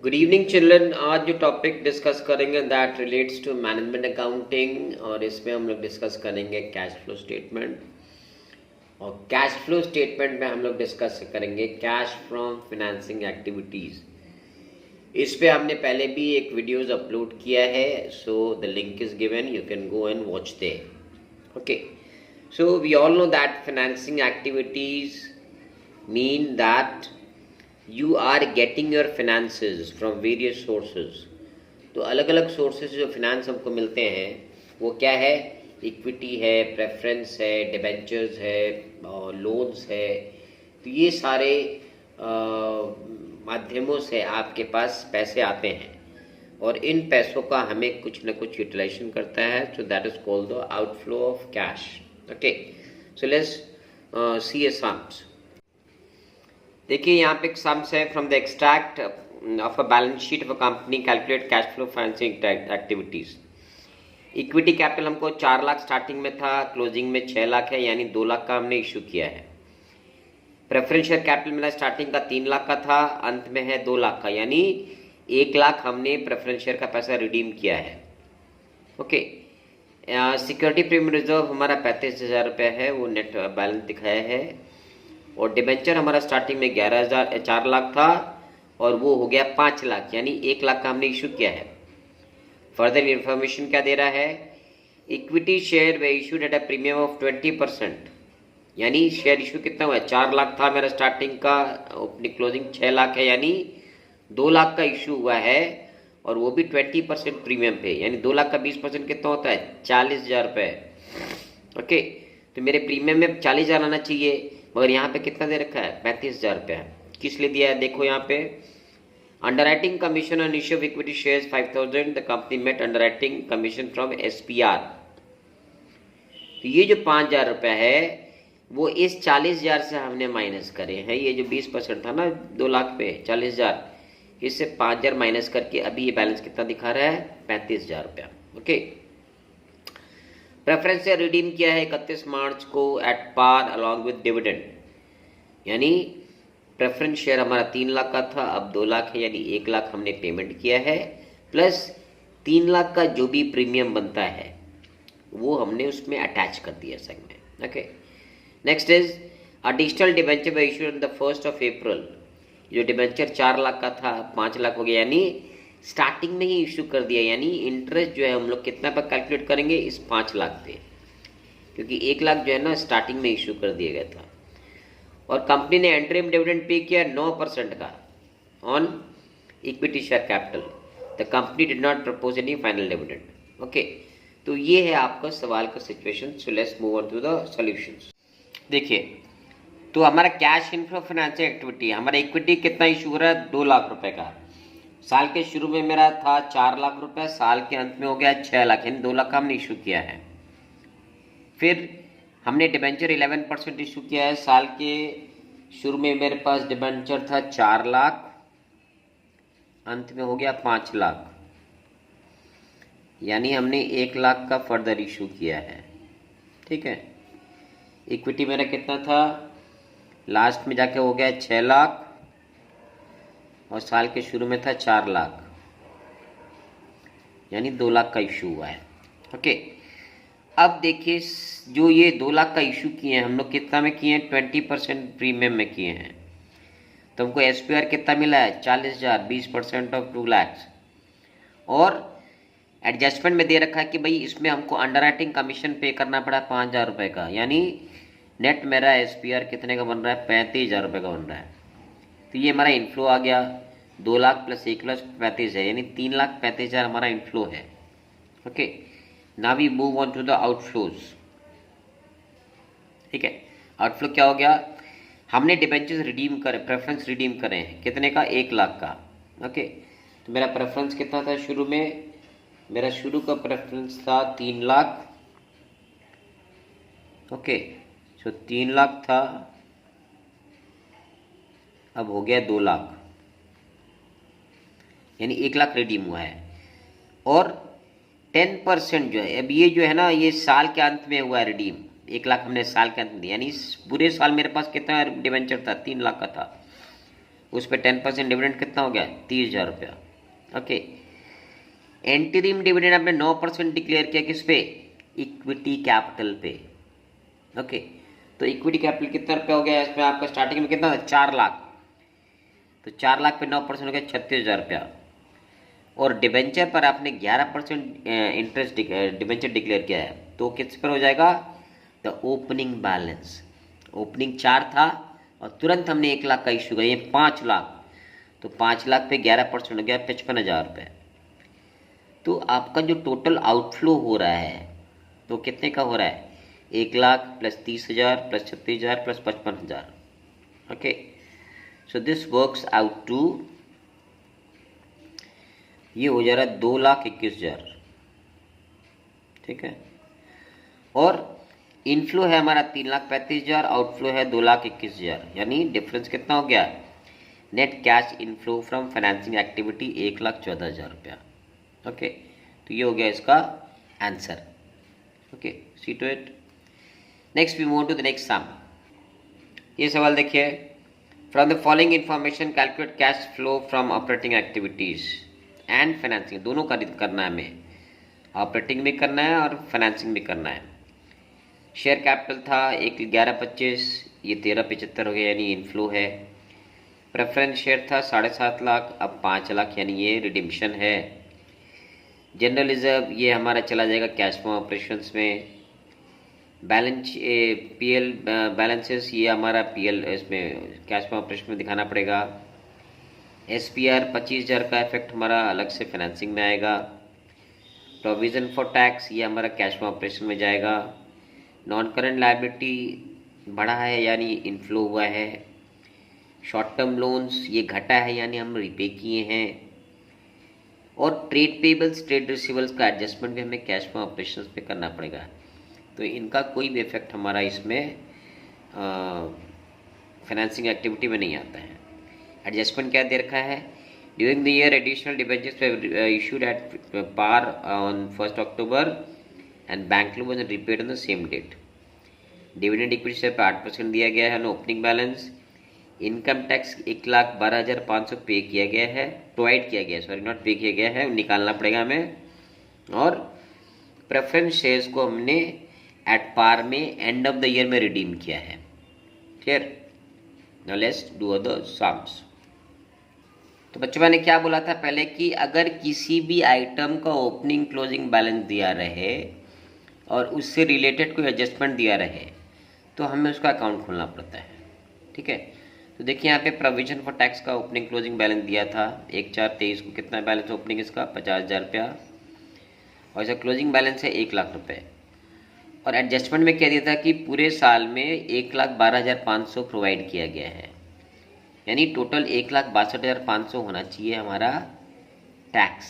Good evening children. आज जो topic discuss करेंगे that relates to management accounting और इसमें हम लोग डिस्कस करेंगे कैश फ्लो स्टेटमेंट। और कैश फ्लो स्टेटमेंट में हम लोग डिस्कस करेंगे कैश फ्रॉम फिनेंसिंग एक्टिविटीज़। इस पे हमने पहले भी एक वीडियोस अपलोड किया है, so the link is given, you can go and watch there. Okay, so we all know that financing activities mean that you are getting your finances from various sources। तो अलग अलग sources जो finance हमको मिलते हैं वो क्या है? इक्विटी है, प्रेफरेंस है, डिबेंचर्स है, लोन्स है। तो ये सारे माध्यमों से आपके पास पैसे आते हैं और इन पैसों का हमें कुछ न कुछ यूटिलाइजेशन करता है। सो that is called the outflow of cash. Okay, so let's see A sums. देखिए यहाँ पे एक सम्स है from the extract of a balance sheet of a company calculate cash flow financing activities. Equity capital हमको 4 lakh starting में था, closing में 6 लाख है, यानी 2 लाख का हमने इशू किया है। प्रेफरेंस शेयर कैपिटल मिला स्टार्टिंग का 3 लाख का था, अंत में है 2 लाख का, यानी 1 लाख हमने प्रेफरेंस शेयर का पैसा रिडीम किया है। ओके, सिक्योरिटी प्रीमियम रिजर्व हमारा 35,000 रुपये है, वो नेट बैलेंस दिखाया है। और डिबेंचर हमारा स्टार्टिंग में 4 लाख था और वो हो गया 5 लाख, यानी 1 लाख का हमने इशू किया है। फर्दर इंफॉर्मेशन क्या दे रहा है? Equity share way issued at a premium of 20%, यानी शेयर इशू कितना हुआ है? 4 लाख था मेरा स्टार्टिंग का, अपनी क्लोजिंग 6 लाख है, यानी 2 लाख का इशू हुआ है और वो भी 20% प्रीमियम पे, यानी 2 लाख का 20% कितना होता है? 40,000 रुपये। ओके, तो मेरे प्रीमियम में 40,000 आना चाहिए, मगर यहाँ पे कितना दे रखा है? 35,000 रुपया। किस लिए दिया है? देखो यहाँ पे underwriting commission on issue of equity shares 5,000, the company met underwriting commission from SPR. तो ये जो 5,000 रुपया है वो इस 40,000 से हमने माइनस करे हैं। ये जो 20% था ना 2 लाख पे 40,000, इससे 5,000 माइनस करके अभी ये बैलेंस कितना दिखा रहा है? 35,000 रुपया। ओके, प्रेफरेंस से रिडीम किया है 31 मार्च को at par along with dividend, यानी प्रेफरेंस शेयर हमारा 3 लाख का था, अब 2 लाख है, यानी 1 लाख हमने पेमेंट किया है, प्लस 3 लाख का जो भी प्रीमियम बनता है वो हमने उसमें अटैच कर दिया संग में। Okay, next is additional debenture issue on the 1 अप्रैल। जो डिबेंचर 4 लाख का था 5 लाख हो गया, यानी स्टार्टिंग में ही इशू कर दिया, यानी इंटरेस्ट जो है हम लोग कितना पर कैलकुलेट करेंगे? इस 5 लाख पे, क्योंकि 1 लाख जो है ना स्टार्टिंग में इशू कर दिया गया था। और कंपनी ने एंट्रीम डिविडेंड पे किया 9% का on equity share capital. The company did not propose any final dividend. Okay, तो ये है आपका सवाल का situation. So let's move on to the solutions. देखिए, तो हमारा कैश इनफ्लो फाइनेंसिंग एक्टिविटी, हमारा इक्विटी कितना इशू हो रहा है? 2 लाख रुपए का। साल के शुरू में मेरा था 4 लाख रुपए, साल के अंत में हो गया 6 लाख, यानी 2 लाख का हमने इशू किया है। फिर हमने डिबेंचर 11% इशू किया है। साल के शुरू में मेरे पास डिबेंचर था 4 लाख, अंत में हो गया 5 लाख, यानी हमने 1 लाख का फर्दर इशू किया है। ठीक है, इक्विटी मेरा कितना था? लास्ट में जाके हो गया 6 लाख और साल के शुरू में था 4 लाख, यानी 2 लाख का इशू हुआ है। ओके, अब देखिए जो ये 2 लाख का इशू किए हैं हम लोग कितना में किए हैं? 20% प्रीमियम में किए हैं। तो हमको एसपीआर कितना मिला है? 40,000, 20% ऑफ 2 लाख। और एडजस्टमेंट में दे रखा है कि भाई इसमें हमको अंडरराइटिंग कमीशन पे करना पड़ा 5,000 रुपये का, यानी नेट मेरा एसपीआर कितने का बन रहा है? 35,000 रुपये का बन रहा है। तो ये हमारा इनफ्लो आ गया, 2 लाख प्लस 1 लाख 35 है, यानी 3,35,000 हमारा इनफ्लो है। Okay, now we move on to the outflows. ठीक है, आउटफ्लो क्या हो गया? हमने डिबेंचर्स रिडीम करे, प्रेफरेंस रिडीम करे हैं, कितने का? 1 लाख का। ओके, तो मेरा प्रेफरेंस कितना था शुरू में? मेरा शुरू का प्रेफरेंस था 3 लाख। ओके, सो 3 लाख था, अब हो गया 2 लाख, यानी 1 लाख रिडीम हुआ है। और 10% जो है, अब ये जो है ना ये साल के अंत में हुआ है रिडीम, 1 लाख हमने साल के अंत में दिया, यानी पूरे साल मेरे पास कितना डिबेंचर था? 3 लाख का था। उस पर 10% डिविडेंड कितना हो गया, 30,000 रुपया। ओके, एंटरिम डिविडेंड आपने 9% डिक्लेयर किया किस पे, इक्विटी कैपिटल पे। ओके, तो इक्विटी कैपिटल कितना रुपया हो गया इसमें आपका, स्टार्टिंग में कितना था, 4 लाख, तो 4 लाख पे 9% हो गया 36,000 रुपया। और डिबेंचर पर आपने 11% इंटरेस्ट डिबेंचर डिक्लेयर किया है, तो किस पर हो जाएगा, द ओपनिंग बैलेंस। ओपनिंग 4 था और तुरंत हमने 1 लाख का इशू किया, ये 5 लाख, तो 5 लाख पे 11% हो गया 55,000 रुपये। तो आपका जो टोटल आउटफ्लो हो रहा है तो कितने का हो रहा है, 1 lakh plus 30,000 plus 36,000 plus 55,000। Okay, so this works out to, ये हो जा रहा है 2,21,000। ठीक है, और इनफ्लो है हमारा 3,35,000, आउटफ्लो है 2,21,000, यानी डिफरेंस कितना हो गया, net cash inflow from financing activity 1,14,000 रुपया। ओके, तो ये हो गया इसका answer. Okay, see to it. Next we move to the next sum. ये सवाल देखिए, from the following information calculate cash flow from operating activities and financing, दोनों का करना है हमें, ऑपरेटिंग भी करना है और फाइनेंसिंग भी करना है। शेयर कैपिटल था 1,11,25, ये 13,75 हो गया, यानी इनफ्लो है। प्रेफरेंस शेयर था 7.5 लाख, अब 5 लाख, यानी ये रिडिम्पशन है। जनरल रिजर्व ये हमारा चला जाएगा कैश फ्लो ऑपरेशंस में। बैलेंस पीएल बैलेंसेस ये हमारा पीएल इसमें कैश फ्लो ऑपरेशन में दिखाना पड़ेगा। एसपीआर 25,000 का इफेक्ट हमारा अलग से फाइनेंसिंग में आएगा। प्रोविज़न फॉर टैक्स ये हमारा कैश फ्लो ऑपरेशन में जाएगा। नॉन करंट लायबिलिटी बढ़ा है यानी इनफ्लो हुआ है। शॉर्ट टर्म लोन्स ये घटा है यानी हम रिपे किए हैं। और ट्रेड पेबल्स ट्रेड रिसीवल्स का एडजस्टमेंट भी हमें कैश फ्लो ऑपरेशंस पे करना पड़ेगा, तो इनका कोई भी इफेक्ट हमारा इसमें फाइनेंसिंग एक्टिविटी में नहीं आता है। एडजस्टमेंट क्या दे रखा है, during the year additional debentures issued at par on 1 October and bank loan was repaid on the same date. Dividend equity share पर 8% दिया गया है, ओपनिंग बैलेंस। इनकम टैक्स 1,12,500 पे किया गया है, प्रोवाइड किया गया है, सॉरी नॉट पे किया गया है, निकालना पड़ेगा हमें। और प्रेफरेंस शेयर्स को हमने एट पार में एंड ऑफ द ईयर में रिडीम किया है। Clear, now let's do the sums. तो बच्चों मैंने क्या बोला था पहले कि अगर किसी भी आइटम का ओपनिंग क्लोजिंग बैलेंस दिया रहे और उससे रिलेटेड कोई एडजस्टमेंट दिया रहे तो हमें उसका अकाउंट खोलना पड़ता है। ठीक है, तो देखिए यहाँ पे प्रोविजन फॉर टैक्स का ओपनिंग क्लोजिंग बैलेंस दिया था 1/4/23 को, कितना बैलेंस ओपनिंग इसका 50,000 रुपया, और इसका क्लोजिंग बैलेंस है 1 लाख रुपये। और एडजस्टमेंट में क्या दिया था कि पूरे साल में 1,12,500 प्रोवाइड किया गया है, यानी टोटल 1,62,500 होना चाहिए हमारा टैक्स,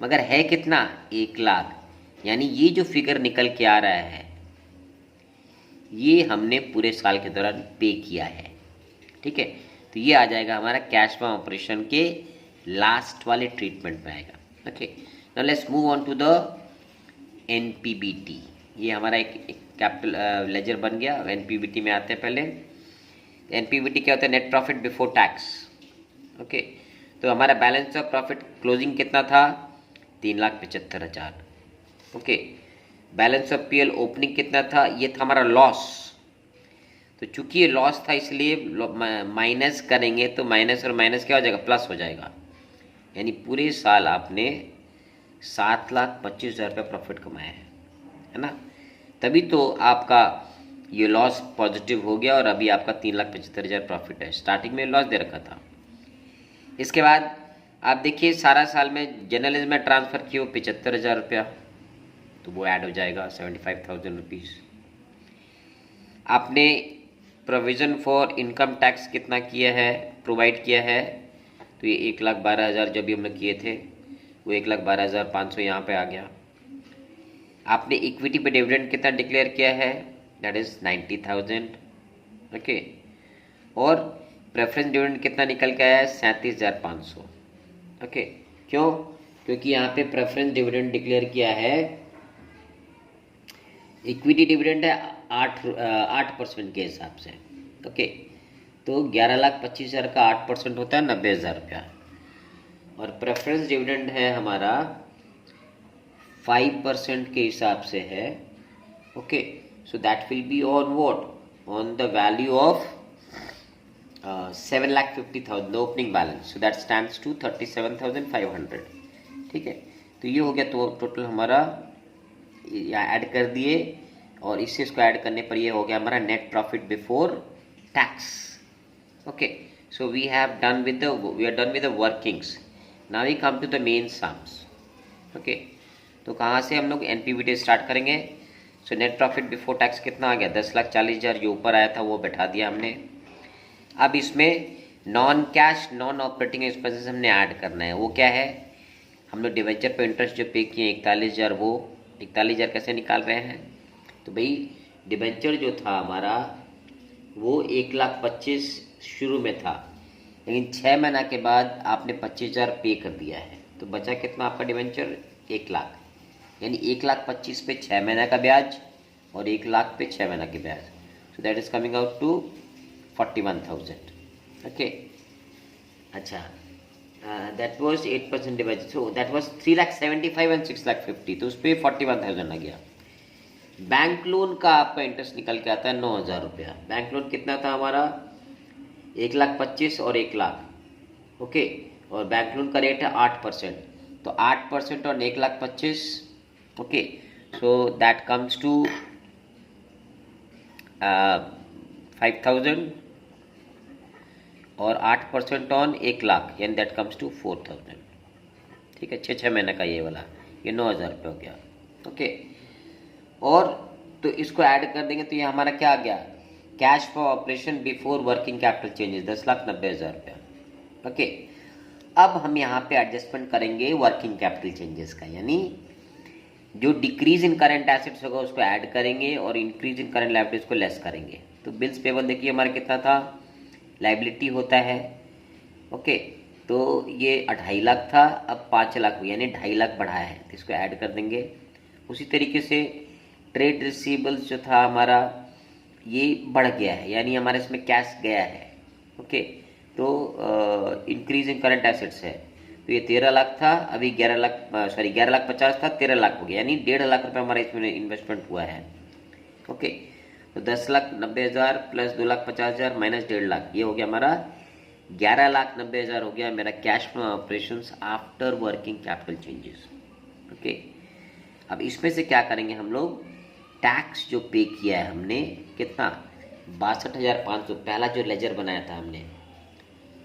मगर है कितना 1 लाख, यानी ये जो फिगर निकल के आ रहा है ये हमने पूरे साल के दौरान पे किया है। ठीक है, तो ये आ जाएगा हमारा कैश फ्लो ऑपरेशन के लास्ट वाले ट्रीटमेंट में आएगा। Okay, now let's move on to the NPBT. ये हमारा एक कैपिटल लेजर बन गया। एनपीबीटी में आते हैं पहले। एनपीबीटी क्या होता है, net profit before tax. Okay, तो हमारा बैलेंस ऑफ प्रॉफिट क्लोजिंग कितना था 3,75,000। Okay, balance of PL opening कितना था, ये था हमारा लॉस। तो चूंकि ये लॉस था इसलिए माइनस करेंगे तो माइनस और माइनस क्या हो जाएगा, प्लस हो जाएगा, यानी पूरे साल आपने 7,25,000 रुपये प्रॉफिट कमाया है ना, तभी तो आपका ये लॉस पॉजिटिव हो गया और अभी आपका 3,75,000 प्रॉफिट है। स्टार्टिंग में लॉस दे रखा था। इसके बाद आप देखिए सारा साल में जर्नलिज्म में ट्रांसफ़र किए 75,000 रुपया, तो वो ऐड हो जाएगा 75,000 रुपीज़। आपने प्रोविज़न फॉर इनकम टैक्स कितना किया है, प्रोवाइड किया है, तो ये 1,12,000 जब भी हमने किए थे वो 1,12,500 यहाँ पे आ गया। आपने इक्विटी पे डिविडेंड कितना डिक्लेयर किया है, दैट इज़ 90,000। ओके, और प्रेफरेंस डिविडेंड कितना निकल के आया है 37,500। ओके, क्यों, क्योंकि यहाँ पे प्रेफरेंस डिविडेंड डिक्लेयर किया है, इक्विटी डिविडेंड है 8% के हिसाब से। ओके, तो तो 11,25,000 का 8% होता है 90,000 रुपया। और प्रेफरेंस डिविडेंड है हमारा 5% के हिसाब से है। Okay, so that will be on what, on the value of 7,50,000 opening balance, so that stands to 37,500। ठीक है, तो ये हो गया। तो टोटल हमारा ऐड कर दिए और इससे इसको ऐड करने पर ये हो गया हमारा net profit before tax. Okay, so we are done with the workings. Now we come to the main sums. Okay, तो कहाँ से हम लोग एनपीबीटी स्टार्ट करेंगे। So net profit before tax कितना आ गया, 10,40,000 जो ऊपर आया था वो बैठा दिया हमने। अब इसमें non cash non operating expenses हमने ऐड करना है। वो क्या है, हम लोग डिवेंचर पे इंटरेस्ट जो पे किए 41,000, वो 41,000 कैसे निकाल रहे हैं। तो भाई डिवेंचर जो था हमारा वो 1,25,000 शुरू में था, लेकिन 6 महीना के बाद आपने 25,000 पे कर दिया है, तो बचा कितना आपका डिवेंचर, 1,00,000। यानी 1,25,000 पे 6 महीना का ब्याज और 1,00,000 पे 6 महीना के ब्याज। So that is coming out to 41,000। Okay, अच्छा, that was 8% divide, so that was 3,75,000 and 6,50,000, तो उस पर 41,000 आ गया। बैंक लोन का आपका इंटरेस्ट निकल के आता है 9,000 रुपया। बैंक लोन कितना था हमारा, 1,25,000 और 1,00,000। ओके, और बैंक लोन का रेट है 8%, तो 8% और 1,25,000। Okay, so that comes to 5,000 और 8% ऑन 1,00,000 यानी दैट कम्स टू 4,000। ठीक है, 6 महीने का ये वाला, ये 9,000 रुपये हो गया। ओके, और तो इसको ऐड कर देंगे तो ये हमारा क्या आ गया, cash for operation before working capital changes 10,90,000 रुपया। ओके, अब हम यहाँ पे एडजस्टमेंट करेंगे वर्किंग कैपिटल चेंजेस का, यानी जो डिक्रीज इन करंट एसेट्स होगा उसको ऐड करेंगे और इंक्रीज इन करंट लायबिलिटीज को लेस करेंगे। तो बिल्स पेबल देखिए हमारा कितना था, लायबिलिटी होता है। ओके, तो ये 2.5 लाख था, अब 5 लाख हुआ, यानी 2.5 लाख बढ़ा है, तो इसको ऐड कर देंगे। उसी तरीके से ट्रेड रिसीवेबल्स जो था हमारा ये बढ़ गया है, यानी हमारे इसमें कैश गया है। ओके, तो इंक्रीज इन करंट एसेट्स है, तो ये 13 लाख था, अभी 11,50,000 था, 13 लाख हो गया, यानी 1.5 लाख रुपये हमारा इसमें इन्वेस्टमेंट हुआ है। ओके, तो 10,90,000 प्लस 2,50,000 माइनस 1.5 लाख, ये हो गया हमारा 11,90,000 हो गया मेरा cash flow operations after working capital changes. Okay, अब इसमें से क्या करेंगे हम लोग, टैक्स जो पे किया है हमने कितना, 62,500, पहला जो लेजर बनाया था हमने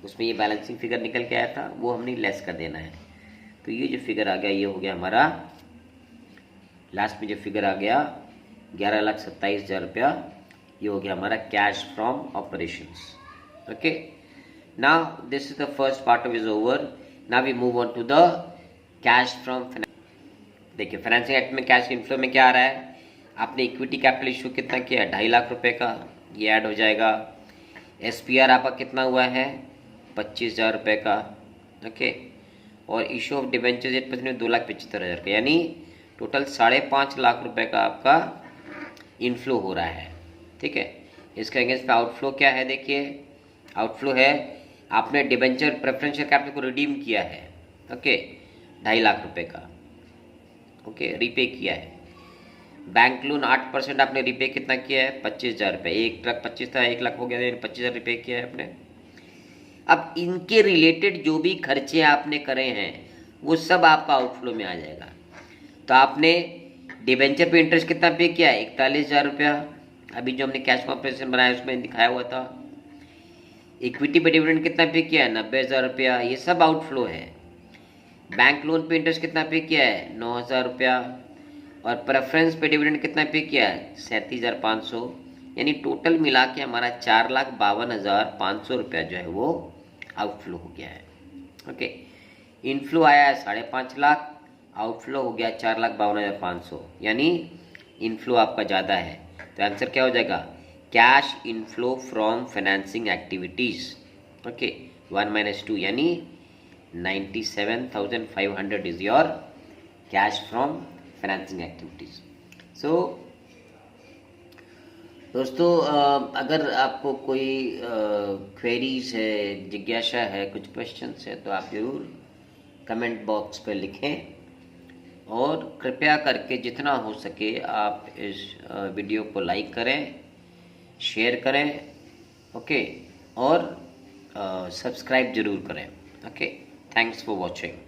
उसमें ये बैलेंसिंग फिगर निकल के आया था, वो हमने लेस कर देना है। तो ये जो फिगर आ गया ये हो गया हमारा, लास्ट में जो फिगर आ गया 11,27,000 रुपया, ये हो गया हमारा cash from operations. Okay, now this is the first part of is over. Now we move on to the cash from finance. देखिए फाइनेंसिंग एक्ट में कैश इनफ्लो में क्या आ रहा है, आपने इक्विटी कैपिटल इशू कितना किया है, 2.5 लाख रुपए का, ये ऐड हो जाएगा। एसपीआर आपका कितना हुआ है, 25,000 रुपये का। ओके, और इशू ऑफ डिवेंचर्स 8% में 2,75,000 का, यानी टोटल 5.5 लाख रुपए का आपका इनफ्लो हो रहा है। ठीक है, इसके अगेंस्ट पे आउटफ्लो क्या है, देखिए आउटफ्लो है आपने डिवेंचर प्रेफरेंशियल कैपिटल को रिडीम किया है। ओके, 2.5 लाख रुपए का, ओके रीपे किया है। बैंक लोन 8% आपने रिपे कितना किया है, 25,000 रुपये, 1,25,000 था, 1 लाख हो गया, 25,000 रिपे किया है आपने। अब इनके रिलेटेड जो भी खर्चे आपने करे हैं वो सब आपका आउटफ्लो में आ जाएगा। तो आपने डिवेंचर पे इंटरेस्ट कितना पे किया है, 41,000 रुपया, अभी जो हमने कैश ऑपरेशन बनाया उसमें दिखाया हुआ था। इक्विटी पे डिविडेंड कितना पे किया है, 90,000 रुपया, ये सब आउटफ्लो है। बैंक लोन पे इंटरेस्ट कितना पे किया है, 9,000 रुपया, और प्रेफरेंस पे डिविडेंड कितना पे किया है, 37,500, यानी टोटल मिला के हमारा 4,52,500 रुपया जो है वो आउटफ्लो हो गया है। ओके, इनफ्लो आया है 5.5 लाख, आउटफ्लो हो गया 4,52,500, यानी इनफ्लो आपका ज़्यादा है। तो आंसर क्या हो जाएगा, cash inflow from financing activities. Okay, 1 - 2 यानी 97,500 is your cash from financing activities. So दोस्तों अगर आपको कोई क्वेरीज है, जिज्ञासा है, कुछ क्वेश्चंस है तो आप ज़रूर कमेंट बॉक्स पे लिखें और कृपया करके जितना हो सके आप इस वीडियो को लाइक करें, शेयर करें, ओके, और सब्सक्राइब ज़रूर करें। Okay, thanks for watching.